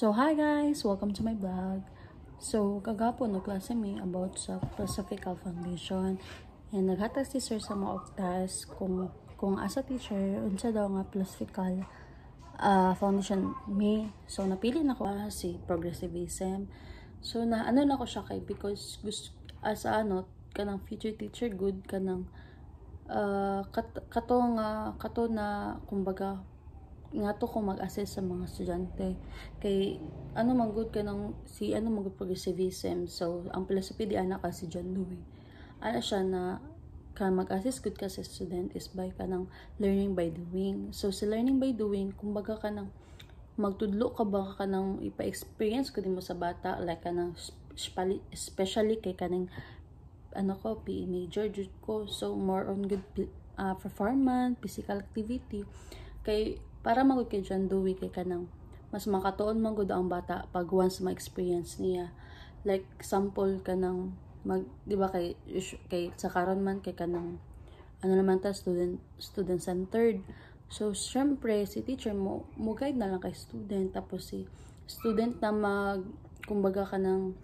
So, hi guys! Welcome to my vlog. So, kagapon nagklase mi about sa philosophical foundation and naghatag si sir sa mga oktas kung asa teacher unsa daw nga philosophical foundation mi. So, napili na ko si progressivism. So, na ano na ko siya kay because gusto as kanang future teacher good kanang kato na kumbaga nga to ko mag-assess sa mga estudyante kay magud ka ng magud progressivism. So ang philosophy di ana ka si John Dewey ana siya na ka mag-assess good ka sa student is by kanang learning by doing. So sa learning by doing kumbaga kanang magtudlo ka ba kanang ipa-experience ko din mo sa bata like kanang especially kay kanang PE major jud ko, so more on good performance, physical activity kay para magud kay John Dewey kay kanang mas makatuon man gud ang bata pag once ma-experience niya. Like example kanang di ba kay sa karon man kay kanang naman ta student centered. So syempre si teacher mo guide na lang kay student, tapos si student na kumbaga kanang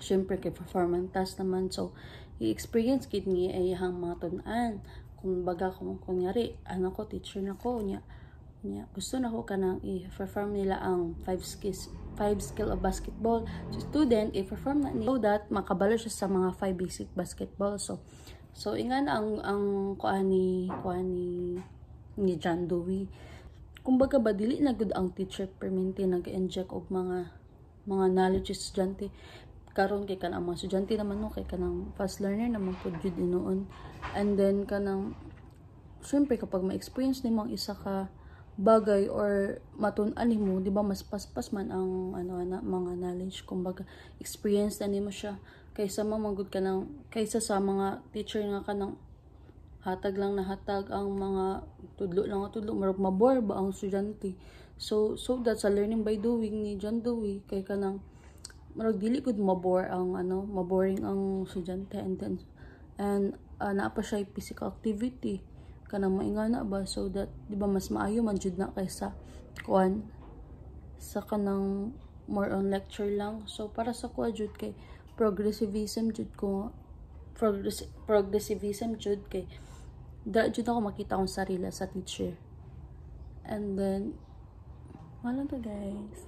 syempre kay performance task naman, so i-experience kid niya ay hang mga tun-an. Kumbaga kung kunyari ko teacher na ko niya gusto na ko kanang i-perform nila ang 5 skill of basketball. So student i-perform na niya so that makabalo siya sa mga 5 basic basketball. So ingan ang kuani ni John Dewey. Kumbaga ba dili na gud ang teacher permanente nag-inject og mga knowledge sa estudyante karon kay kanang mga estudyante naman kay kanang fast learner naman pud jud inoon. And then kanang syempre kapag ma-experience nimo ang isa ka bagay or matun-an nimo, di ba mas paspas man ang mga knowledge, kumbaga experience na nimo siya kaysa mamagud kaysa sa mga teacher nga kanang hatag lang na hatag ang mga tudlo marag mabore ba ang estudyante. So that sa learning by doing ni John Dewey kay kanang marag dili gud mabore ang maboring ang estudyante, and naa pa siya physical activity kanang maingana ba, so that di ba mas maayo man jud na kaysa sa kanang more on lecture lang. So para sa kuha jud kay progressivism jud kay da jud ako makita akong sarili sa teacher. And then wala to guys.